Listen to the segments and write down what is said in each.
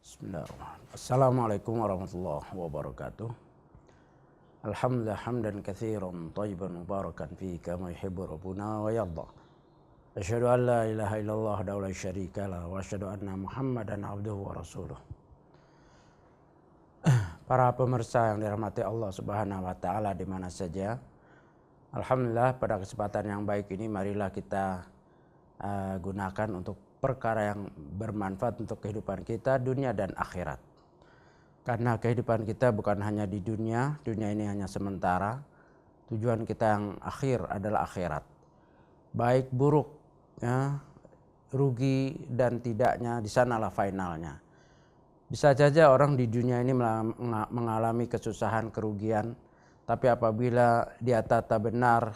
Bismillahirrahmanirrahim. Assalamualaikum warahmatullahi wabarakatuh. Alhamdulillah hamdan katsiran thayyiban mubarakan fihi kama yuhibbu rabbuna wa yarda. Asyhadu an la ilaha illallah wahdahu la syarika lah wa asyhadu anna Muhammadan abduhu wa rasuluh. Para pemirsa yang dirahmati Allah Subhanahu wa taala di mana saja. Alhamdulillah pada kesempatan yang baik ini marilah kita gunakan untuk perkara yang bermanfaat untuk kehidupan kita dunia dan akhirat. Karena kehidupan kita bukan hanya di dunia ini hanya sementara. Tujuan kita yang akhir adalah akhirat. Baik buruk, ya, rugi dan tidaknya di sanalah finalnya. Bisa saja orang di dunia ini mengalami kesusahan, kerugian, tapi apabila dia tata benar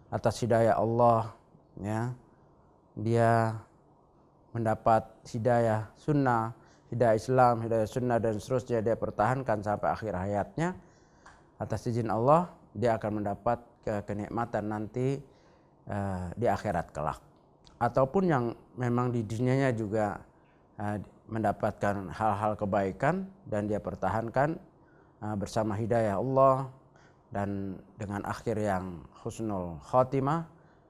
atas hidayah Allah, ya, dia mendapat hidayah sunnah, hidayah Islam, hidayah sunnah dan seterusnya, dia pertahankan sampai akhir hayatnya. Atas izin Allah dia akan mendapat kenikmatan nanti di akhirat kelak. Ataupun yang memang di dunianya juga mendapatkan hal-hal kebaikan dan dia pertahankan bersama hidayah Allah dan dengan akhir yang husnul khotimah,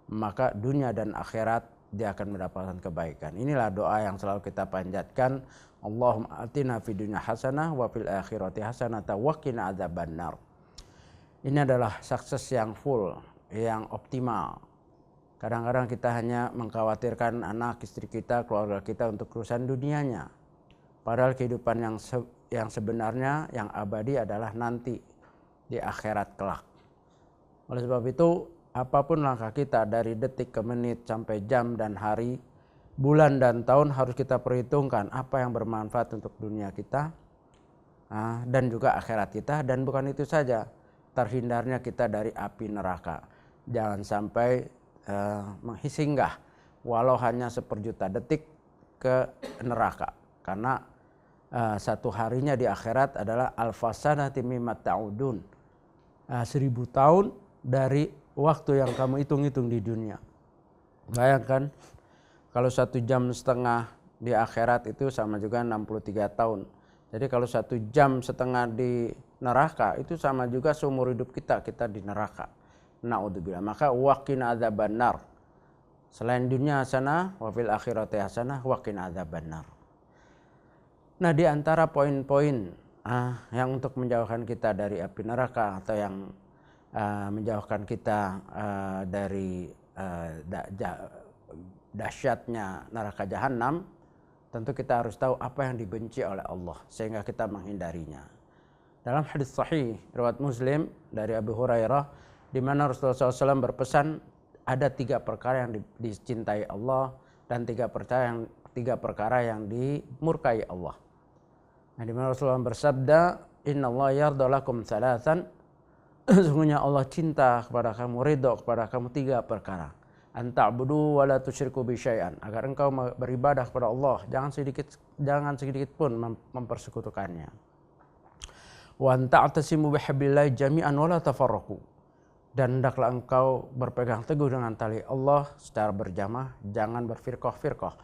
maka dunia dan akhirat dia akan mendapatkan kebaikan. Inilah doa yang selalu kita panjatkan. Allahumma atina fid dunya hasanah wa fil akhirati hasanah wa qina adzabannar. Ini adalah sukses yang full, yang optimal. Kadang-kadang kita hanya mengkhawatirkan anak, istri kita, keluarga kita untuk urusan dunianya. Padahal kehidupan yang sebenarnya, yang abadi adalah nanti di akhirat kelak. Oleh sebab itu, apapun langkah kita dari detik ke menit sampai jam dan hari, bulan dan tahun harus kita perhitungkan apa yang bermanfaat untuk dunia kita dan juga akhirat kita. Dan bukan itu saja, terhindarnya kita dari api neraka. Jangan sampai menghisinggah walau hanya seperjuta detik ke neraka. Karena satu harinya di akhirat adalah alfasanati mimma ta'udun, 1000 tahun dari waktu yang kamu hitung-hitung di dunia. Bayangkan kalau 1,5 jam di akhirat itu sama juga 63 tahun. Jadi kalau 1,5 jam di neraka itu sama juga seumur hidup kita di neraka. Na'udzubillah. Maka waqina adzabannar. Selain dunia hasanah, wa fil akhirati hasanah, waqina adzabannar. Nah, di antara poin-poin yang untuk menjauhkan kita dari api neraka atau yang menjauhkan kita dari dahsyatnya neraka jahanam, tentu kita harus tahu apa yang dibenci oleh Allah sehingga kita menghindarinya. Dalam hadis sahih riwayat Muslim dari Abu Hurairah, di mana Rasulullah SAW berpesan ada 3 perkara yang dicintai Allah dan 3 perkara yang dimurkai Allah. Nah, di mana Rasulullah bersabda, "Innallaha yarda lakum thalathan." Sesungguhnya Allah cinta kepada kamu, ridho kepada kamu 3 perkara. Anta'budu wa la tusyriku bi syai'an, agar engkau beribadah kepada Allah, jangan sedikit pun mempersekutukannya. Wa anta'tasimu bihablillahi jami'an wa la tafarraqu, dan hendaklah engkau berpegang teguh dengan tali Allah secara berjamaah, jangan berfirqah-firqah,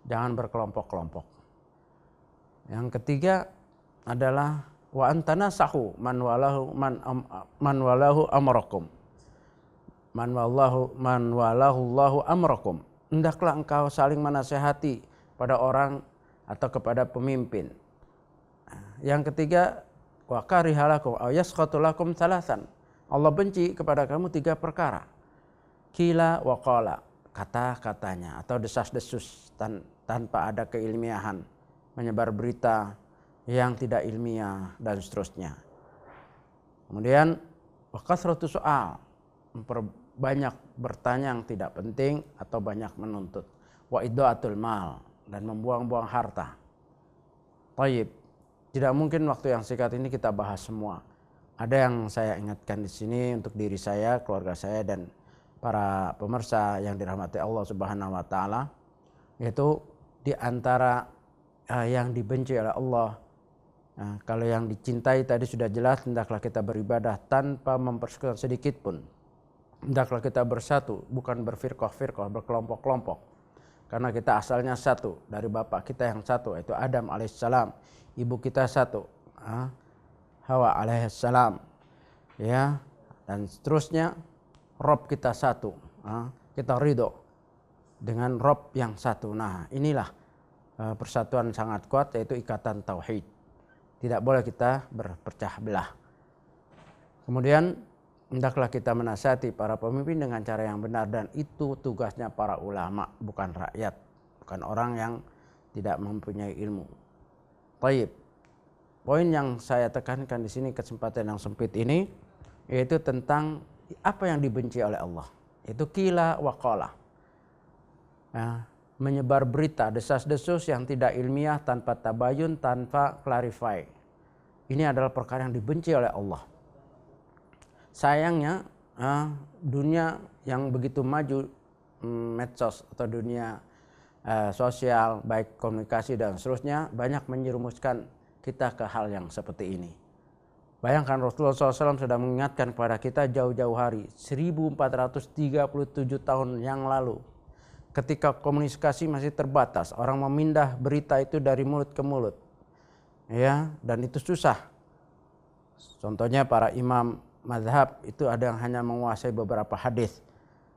jangan berkelompok-kelompok. Yang ketiga adalah wa antanasahu man walahu amrakum. Man walahu Allahu amrakum. Hendaklah engkau saling menasihati pada orang atau kepada pemimpin. Yang ketiga, wa karihalakum aw yaskhatu lakum thalathan. Allah benci kepada kamu 3 perkara. Qila wa qala, kata-katanya atau desas-desus tanpa ada keilmiahan, menyebar berita yang tidak ilmiah dan seterusnya. Kemudian wa kasratu soal, banyak bertanya yang tidak penting atau banyak menuntut. Wa idaatul mal, dan membuang-buang harta. Tayyib, tidak mungkin waktu yang singkat ini kita bahas semua. Ada yang saya ingatkan di sini untuk diri saya, keluarga saya dan para pemirsa yang dirahmati Allah Subhanahu wa taala, yaitu di antara yang dibenci oleh Allah. Kalau yang dicintai tadi sudah jelas, hendaklah kita beribadah tanpa mempersekutukan sedikit pun. Hendaklah kita bersatu, bukan berfirqah-firqah, berkelompok-kelompok. karena kita asalnya satu dari bapak kita yang satu, yaitu Adam alaihissalam, ibu kita satu, Hawa alaihissalam, ya, dan seterusnya. Rob kita satu, kita ridho dengan Rob yang satu. Nah, inilah persatuan sangat kuat, yaitu ikatan tauhid. Tidak boleh kita berpecah belah. Kemudian hendaklah kita menasihati para pemimpin dengan cara yang benar, dan itu tugasnya para ulama, bukan rakyat, bukan orang yang tidak mempunyai ilmu. Baik. Poin yang saya tekankan di sini kesempatan yang sempit ini, yaitu tentang apa yang dibenci oleh Allah. Itu qila wa qala. Menyebar berita, desas-desus yang tidak ilmiah, tanpa tabayun, tanpa clarify. Ini adalah perkara yang dibenci oleh Allah. Sayangnya dunia yang begitu maju, medsos atau dunia sosial, baik komunikasi dan seterusnya, banyak menjerumuskan kita ke hal yang seperti ini. Bayangkan Rasulullah SAW sudah mengingatkan kepada kita jauh-jauh hari, 1437 tahun yang lalu, ketika komunikasi masih terbatas, orang memindah berita itu dari mulut ke mulut, ya, dan itu susah. Contohnya para imam mazhab itu ada yang hanya menguasai beberapa hadis.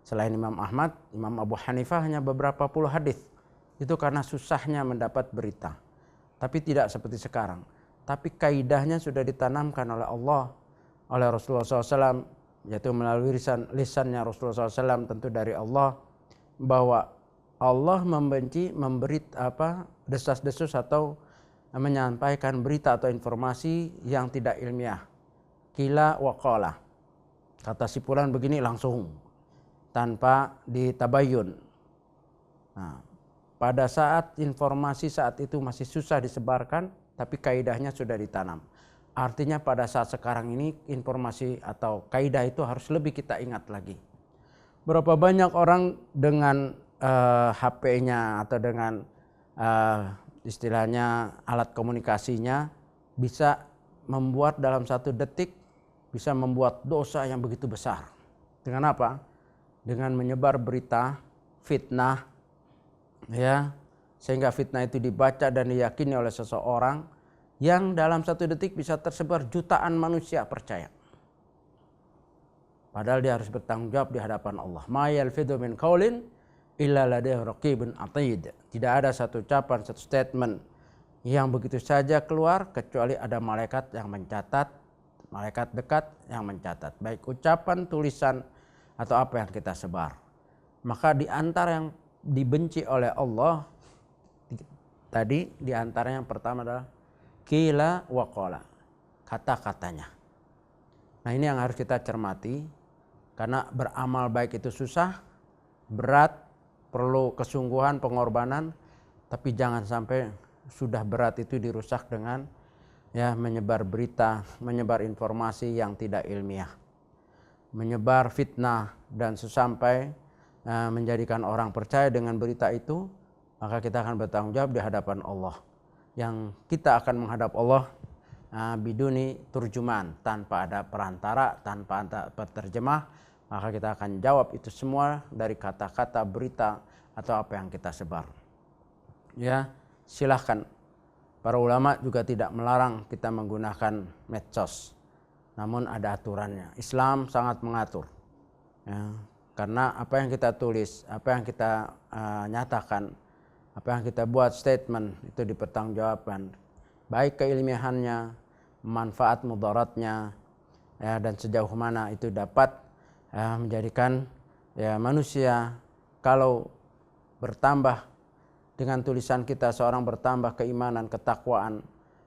Selain Imam Ahmad, Imam Abu Hanifah hanya beberapa puluh hadis. Itu karena susahnya mendapat berita. Tapi tidak seperti sekarang. Tapi kaidahnya sudah ditanamkan oleh Allah, oleh Rasulullah SAW, yaitu melalui lisannya Rasulullah SAW, tentu dari Allah, bahwa Allah membenci desas-desus atau menyampaikan berita atau informasi yang tidak ilmiah. Qila wa qala. Kata si fulan begini langsung, tanpa ditabayun. Nah, pada saat informasi saat itu masih susah disebarkan, tapi kaidahnya sudah ditanam. Artinya pada saat sekarang ini informasi atau kaidah itu harus lebih kita ingat lagi. Berapa banyak orang dengan HP-nya atau dengan istilahnya alat komunikasinya bisa membuat dalam 1 detik bisa membuat dosa yang begitu besar. Dengan apa? Dengan menyebar berita fitnah, ya, sehingga fitnah itu dibaca dan diyakini oleh seseorang yang dalam 1 detik bisa tersebar jutaan manusia percaya. Padahal dia harus bertanggung jawab di hadapan Allah. Ma yalfidhu min qaulin illa ladayhi raqibun atid. Tidak ada satu ucapan, satu statement yang begitu saja keluar kecuali ada malaikat yang mencatat, malaikat dekat yang mencatat, baik ucapan, tulisan atau apa yang kita sebar. Maka di antara yang dibenci oleh Allah tadi, di antara yang pertama adalah qila wa qala, kata-katanya. Nah, ini yang harus kita cermati, karena beramal baik itu susah, berat, perlu kesungguhan, pengorbanan, tapi jangan sampai sudah berat itu dirusak dengan menyebar berita, menyebar informasi yang tidak ilmiah, menyebar fitnah, dan sesampai menjadikan orang percaya dengan berita itu, maka kita akan bertanggung jawab di hadapan Allah. Yang kita akan menghadap Allah biduni turjuman, tanpa ada perantara, tanpa ada penerjemah, maka kita akan jawab itu semua dari kata-kata berita atau apa yang kita sebar. Ya, silahkan. Para ulama juga tidak melarang kita menggunakan medsos, namun ada aturannya. Islam sangat mengatur, ya, karena apa yang kita tulis, apa yang kita nyatakan, apa yang kita buat statement itu dipertanggungjawabkan, baik keilmiahannya, manfaat mudaratnya, ya, dan sejauh mana itu dapat menjadikan manusia, kalau bertambah dengan tulisan kita, seorang bertambah keimanan, ketakwaan,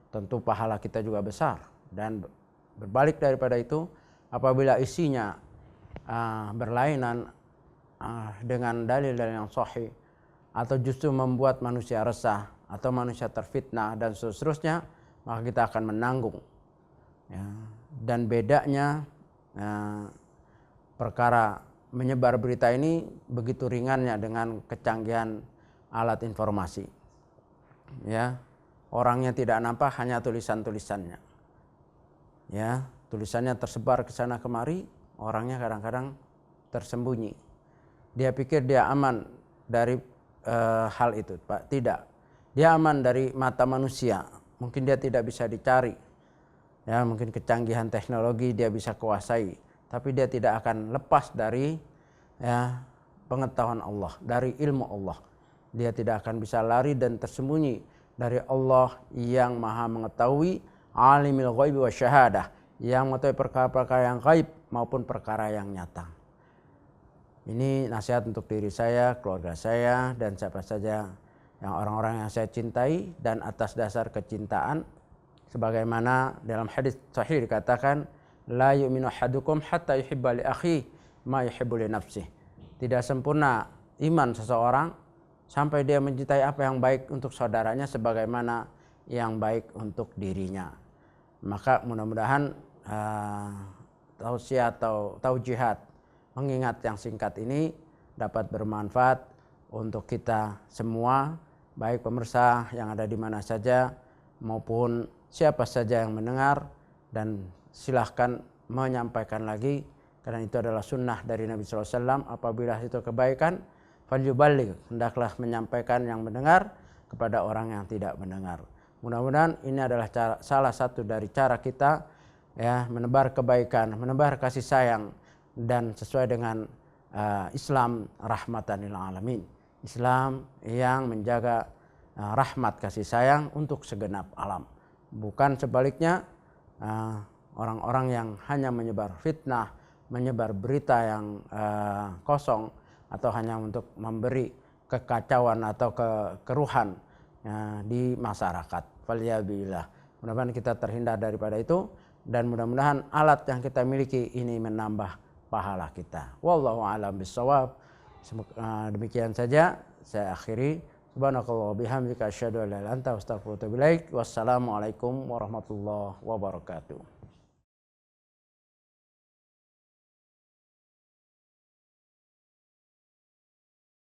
tentu pahala kita juga besar. Dan berbalik daripada itu, apabila isinya berlainan dengan dalil-dalil yang sahih, atau justru membuat manusia resah atau manusia terfitnah dan seterusnya, maka kita akan menanggung. Ya. Dan bedanya perkara menyebar berita ini begitu ringannya dengan kecanggihan alat informasi. Ya, orangnya tidak nampak, hanya tulisan-tulisannya. Ya, tulisannya tersebar ke sana kemari, orangnya kadang-kadang tersembunyi. Dia pikir dia aman dari hal itu, Pak. Tidak. Dia aman dari mata manusia. Mungkin dia tidak bisa dicari. Ya, mungkin kecanggihan teknologi dia bisa kuasai, tapi dia tidak akan lepas dari ya pengetahuan Allah, dari ilmu Allah. Dia tidak akan bisa lari dan tersembunyi dari Allah yang Maha mengetahui, alimul ghaibi wasyahadah, yang mengetahui perkara-perkara yang gaib maupun perkara yang nyata. Ini nasihat untuk diri saya, keluarga saya, dan siapa saja yang orang-orang yang saya cintai, dan atas dasar kecintaan sebagaimana dalam hadis sahih dikatakan, la yu'minu ahadukum hatta yuhibba li akhihi ma yuhibbu li nafsihi. Tidak sempurna iman seseorang sampai dia mencintai apa yang baik untuk saudaranya sebagaimana yang baik untuk dirinya. Maka mudah-mudahan tausiah atau taujihat mengingat yang singkat ini dapat bermanfaat untuk kita semua, baik pemirsa yang ada di mana saja maupun siapa saja yang mendengar, dan silahkan menyampaikan lagi karena itu adalah sunnah dari Nabi SAW. Apabila itu kebaikan, falyuballigh, hendaklah menyampaikan yang mendengar kepada orang yang tidak mendengar. Mudah-mudahan ini adalah salah satu dari cara kita ya menebar kebaikan, menebar kasih sayang, dan sesuai dengan Islam rahmatan lil alamin. Islam yang menjaga rahmat kasih sayang untuk segenap alam. Bukan sebaliknya orang-orang yang hanya menyebar fitnah, menyebar berita yang kosong, atau hanya untuk memberi kekacauan atau keruhan di masyarakat. Falyabillah. Mudah-mudahan kita terhindar daripada itu, dan mudah-mudahan alat yang kita miliki ini menambah pahala kita. Wallahu a'lam bishawab. Demikian saja saya akhiri. Subhanakallah bihamdika asyhadu an la ilaha illa anta astaghfiruka wa atubu ilaik. Wassalamualaikum warahmatullahi wabarakatuh.